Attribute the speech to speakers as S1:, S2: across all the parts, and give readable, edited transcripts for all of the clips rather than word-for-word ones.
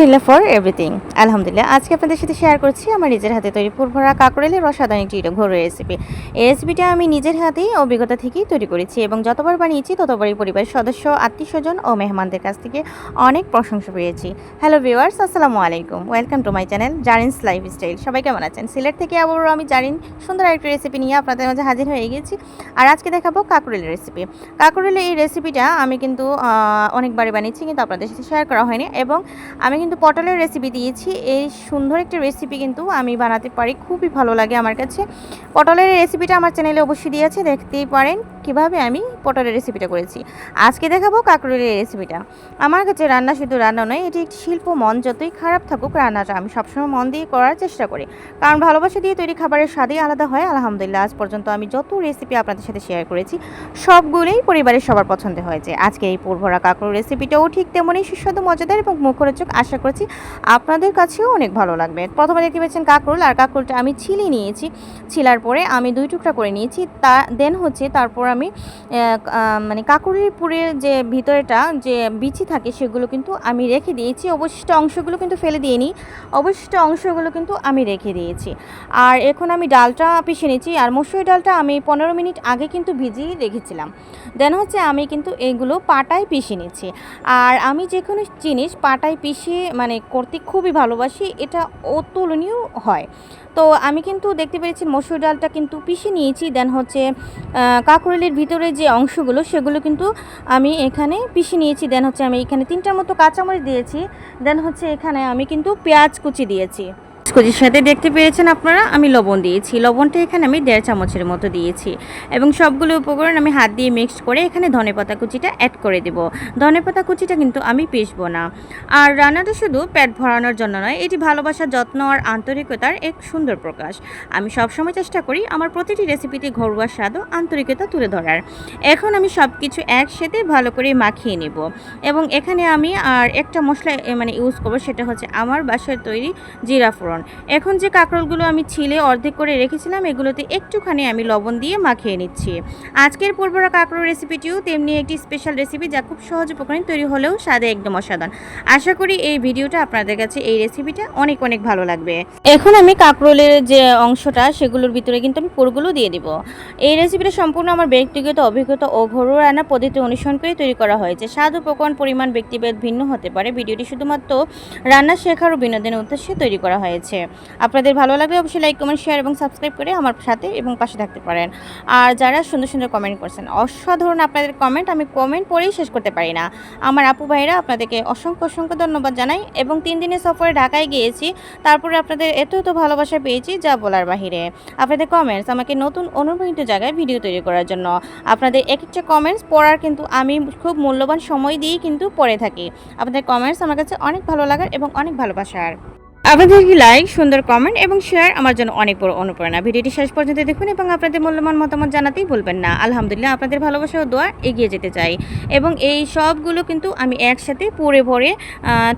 S1: আলহামদুলিল্লাহ for everything. আলহামদুলিল্লাহ আজকে আপনাদের সাথে শেয়ার করছি আমার নিজের হাতে তৈরি পুরভরা কাঁকরোলের অসাধারণ একটি ঘরোয়া রেসিপি। এই রেসিপিটা আমি নিজের হাতেই অভিজ্ঞতা থেকেই তৈরি করেছি এবং যতবার বানিয়েছি ততবারই পরিবারের সদস্য, আত্মীয়স্বজন ও মেহমানদের কাছ থেকে অনেক প্রশংসা পেয়েছি। হ্যালো ভিউয়ার্স, আসসালামু আলাইকুম, welcome to my channel Zarin's lifestyle. সবাই কেমন আছেন? সিলেট থেকে আবারও আমি জারিন সুন্দর একটা রেসিপি নিয়ে আপনাদের মাঝে হাজির হয়ে গেছি। আর আজকে দেখাবো কাঁকরোলের রেসিপি। কাঁকরোলের এই রেসিপিটা আমি কিন্তু অনেকবারই বানিয়েছি, কিন্তু আপনাদের সাথে শেয়ার করা হয়নি। এবং আমি কিন্তু পটলের রেসিপি দিয়েছি। এই সুন্দর একটা রেসিপি কিন্তু আমি বানাতে পারি, খুবই ভালো লাগে আমার কাছে। পটলের রেসিপিটা আমার চ্যানেলে অবশ্যই দিয়েছে, দেখতেই পারেন কিভাবে আমি পটলের রেসিপিটা করেছি। আজকে দেখাবো কাঁকরোলের রেসিপিটা। আমার কাছে রান্না শুধু রান্না নয়, এটি একটি শিল্প। মন যতই খারাপ থাকুক, রান্নাটা আমি সবসময় মন দিয়ে করার চেষ্টা করি, কারণ ভালোবাসা দিয়ে তৈরি খাবারের স্বাদই আলাদা হয়। আলহামদুলিল্লাহ আজ পর্যন্ত আমি যত রেসিপি আপনাদের সাথে শেয়ার করেছি সবগুলোই পরিবারের সবার পছন্দ হয়েছে। আজকে এই পুরভরা কাঁকরোল রেসিপিটাও ঠিক তেমনই সুস্বাদু, মজাদার এবং মুখরোচক। আশা করছি আপনাদের কাছেও অনেক ভালো লাগবে। প্রথমে দেখতে পাচ্ছেন কাঁকরোল, আর কাঁকরোলটা আমি ছিলে নিয়েছি। ছিলার পরে আমি 2 টুকরা করে নিয়েছি। তারপর আমি মানে কাঁকরোলের পুরের যে ভিতরেটা যে বিচি থাকে সেগুলো কিন্তু আমি রেখে দিয়েছি। অবশিষ্ট অংশগুলো কিন্তু ফেলে দিইনি, অবশিষ্ট অংশগুলো কিন্তু আমি রেখে দিয়েছি। আর এখন আমি ডালটা পিষে নিয়েছি। আর মসুর ডালটা আমি 15 মিনিট আগে কিন্তু ভিজিয়ে রেখেছিলাম। আমি কিন্তু এইগুলো পাটায় পিষে নিচ্ছি। আর আমি যে কোনো জিনিস পাটায় পিষে মানে করতে খুবই ভালোবাসি, এটা অতুলনীয় হয়। তো আমি কিন্তু দেখতে পেরেছি মসুর ডালটা কিন্তু পিষে নিয়েছি। কাঁকরোলের ভিতরে যে অংশগুলো সেগুলো কিন্তু আমি এখানে পিষে নিয়েছি। আমি এখানে 3টার মতো কাঁচামরিচ দিয়েছি। এখানে আমি কিন্তু পেঁয়াজ কুচি দিয়েছি। কুচির সাথে দেখতে পেরেছেন আপনারা আমি লবণ দিয়েছি। লবণটা এখানে আমি 1.5 চামচের মতো দিয়েছি। এবং সবগুলো উপকরণ আমি হাত দিয়ে মিক্সড করে এখানে ধনেপাতা কুচিটা অ্যাড করে দেব। ধনেপাতা কুচিটা কিন্তু আমি পিষবো না। আর রান্নাটা শুধু পেট ভরানোর জন্য নয়, এটি ভালোবাসা, যত্ন আর আন্তরিকতার এক সুন্দর প্রকাশ। আমি সবসময় চেষ্টা করি আমার প্রতিটি রেসিপিতে ঘরোয়া স্বাদ ও আন্তরিকতা তুলে ধরার। এখন আমি সব কিছু একসাথে ভালো করে মাখিয়ে নেব। এবং এখানে আমি আর একটা মশলা ইউজ করবো, সেটা হচ্ছে আমার বাসায় তৈরি জিরা ফোড়ন। এখন যে কাঁকরোলগুলো আমি ছিলে অর্ধেক করে রেখেছিলাম, এগুলোতে একটুখানি আমি লবণ দিয়ে মাখিয়ে নিচ্ছি। আজকের পুরভরা কাঁকরোল রেসিপিটিও তেমনি একটি স্পেশাল রেসিপি, যা খুব সহজ উপকরণে তৈরি হলেও স্বাদে একদম অসাধারণ। আশা করি এই ভিডিওটা আপনাদের কাছে, এই রেসিপিটা অনেক অনেক ভালো লাগবে। এখন আমি কাঁকরোলের যে অংশটা সেগুলোর ভিতরে কিন্তু আমি পুরগুলো দিয়ে দিব। এই রেসিপিটা সম্পূর্ণ আমার ব্যক্তিগত অভিজ্ঞতা ও ঘরোয়া রান্না পদ্ধতি অনুসরণ করে তৈরি করা হয়েছে। স্বাদ, উপকরণ, পরিমাণ ব্যক্তিভেদ ভিন্ন হতে পারে। ভিডিওটি শুধুমাত্র রান্না শেখার ও বিনোদনের উদ্দেশ্যে তৈরি করা হয়েছে। আপনাদের ভালো লাগলে অবশ্যই লাইক, কমেন্ট, শেয়ার এবং সাবস্ক্রাইব করে আমার সাথে এবং পাশে থাকতে পারেন। আর যারা সুন্দর সুন্দর কমেন্ট করছেন, অসাধারণ আপনাদের কমেন্ট, আমি কমেন্ট পড়েই শেষ করতে পারি না। আমার আপু ভাইরা আপনাদেরকে অসংখ্য অসংখ্য ধন্যবাদ জানাই। এবং 3 দিনের সফরে ঢাকায় গিয়েছি, তারপরে আপনাদের এত ভালোবাসা পেয়েছি যা বলার বাহিরে। আপনাদের কমেন্টস আমাকে নতুন অনুপ্রাণিত জায়গায় ভিডিও তৈরি করার জন্য। আপনাদের এক একটা কমেন্টস পড়ার কিন্তু আমি খুব মূল্যবান সময় দিয়েই কিন্তু পড়ে থাকি। আপনাদের কমেন্টস আমার কাছে অনেক ভালো লাগার এবং অনেক ভালোবাসার। আপনাদের কি লাইক, সুন্দর কমেন্ট এবং শেয়ার আমার জন্য অনেক বড় অনুপ্রেরণা। ভিডিওটি শেষ পর্যন্ত দেখুন এবং আপনাদের মূল্যবান মতামত জানাতেই ভুলবেন না। আলহামদুলিল্লাহ আপনাদের ভালোবাসা ও দোয়া এগিয়ে যেতে চাই। এবং এই সবগুলো কিন্তু আমি একসাথে পুরে ভরে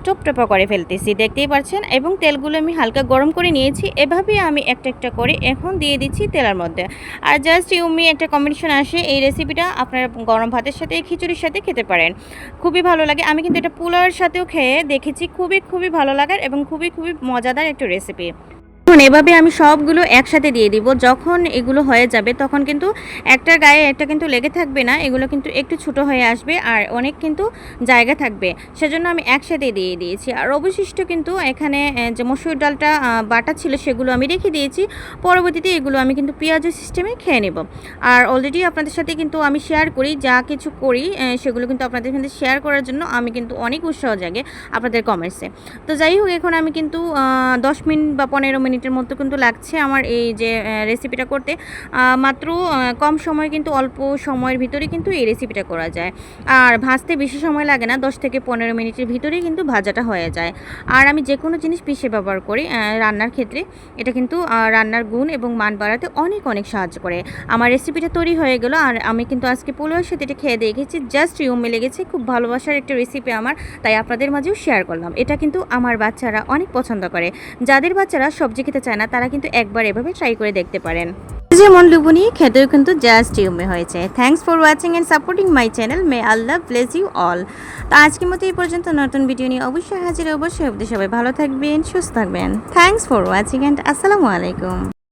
S1: টপটপা করে ফেলতেছি, দেখতেই পাচ্ছেন। এবং তেলগুলো আমি হালকা গরম করে নিয়েছি। এভাবেই আমি একটা একটা করে এখন দিয়ে দিচ্ছি তেলের মধ্যে। আর জাস্ট ইউমি একটা কম্বিনেশন আসে। এই রেসিপিটা আপনারা গরম ভাতের সাথে, খিচুড়ির সাথে খেতে পারেন, খুবই ভালো লাগে। আমি কিন্তু এটা পোলাওয়ের সাথেও খেয়ে দেখেছি, খুবই ভালো লাগার এবং খুবই মজাদার একটা রেসিপি। এখন এভাবে আমি সবগুলো একসাথে দিয়ে দিব। যখন এগুলো হয়ে যাবে তখন কিন্তু একটার গায়ে একটা কিন্তু লেগে থাকবে না, এগুলো কিন্তু একটু ছোটো হয়ে আসবে আর অনেক কিন্তু জায়গা থাকবে, সেজন্য আমি একসাথে দিয়ে দিয়েছি। আর অবশিষ্ট কিন্তু এখানে যে মসুর ডালটা বাটা ছিল সেগুলো আমি রেখে দিয়েছি। পরবর্তীতে এগুলো আমি কিন্তু পেঁয়াজের সিস্টেমে খেয়ে নেব। আর অলরেডি আপনাদের সাথে কিন্তু আমি শেয়ার করি, যা কিছু করি সেগুলো কিন্তু আপনাদের সাথে শেয়ার করার জন্য আমি কিন্তু অনেক উৎসাহ জাগে আপনাদের কমেন্টসে। তো যাই হোক, এখন আমি কিন্তু 10 মিনিট বা 15 মিনিটের মতো কিন্তু লাগছে আমার এই যে রেসিপিটা করতে। মাত্র কম সময়, কিন্তু অল্প সময়ের ভিতরে কিন্তু এই রেসিপিটা করা যায়। আর ভাজতে বেশি সময় লাগে না, 10 থেকে 15 মিনিটের ভিতরেই কিন্তু ভাজাটা হয়ে যায়। আর আমি যে কোনো জিনিস পিষে ব্যবহার করি রান্নার ক্ষেত্রে, এটা কিন্তু রান্নার গুণ এবং মান বাড়াতে অনেক অনেক সাহায্য করে। আমার রেসিপিটা তৈরি হয়ে গেল। আর আমি কিন্তু আজকে পোলাওয়ের সাথে এটা খেয়ে দেখেছি, জাস্ট ইউমি লেগেছে। খুব ভালোবাসার একটা রেসিপি আমার, তাই আপনাদের মাঝেও শেয়ার করলাম। এটা কিন্তু আমার বাচ্চারা অনেক পছন্দ করে। যাদের বাচ্চারা সবজি খেতে চায় না, তারা কিন্তু একবার এভাবে ট্রাই করে দেখতে পারেন। যেমন লুবনি খেতেও কিন্তু জাস্ট ইউমে হয়েছে। Thanks for watching and supporting my channel. May Allah bless you all. তো আজকের মতো এই পর্যন্ত, নতুন ভিডিও নিয়ে অবশ্যই হাজির। অবশ্যই সবাই ভালো থাকবেন, সুস্থ থাকবেন। থ্যাংকস ফর ওয়াচিং অ্যান্ড আসসালামু আলাইকুম।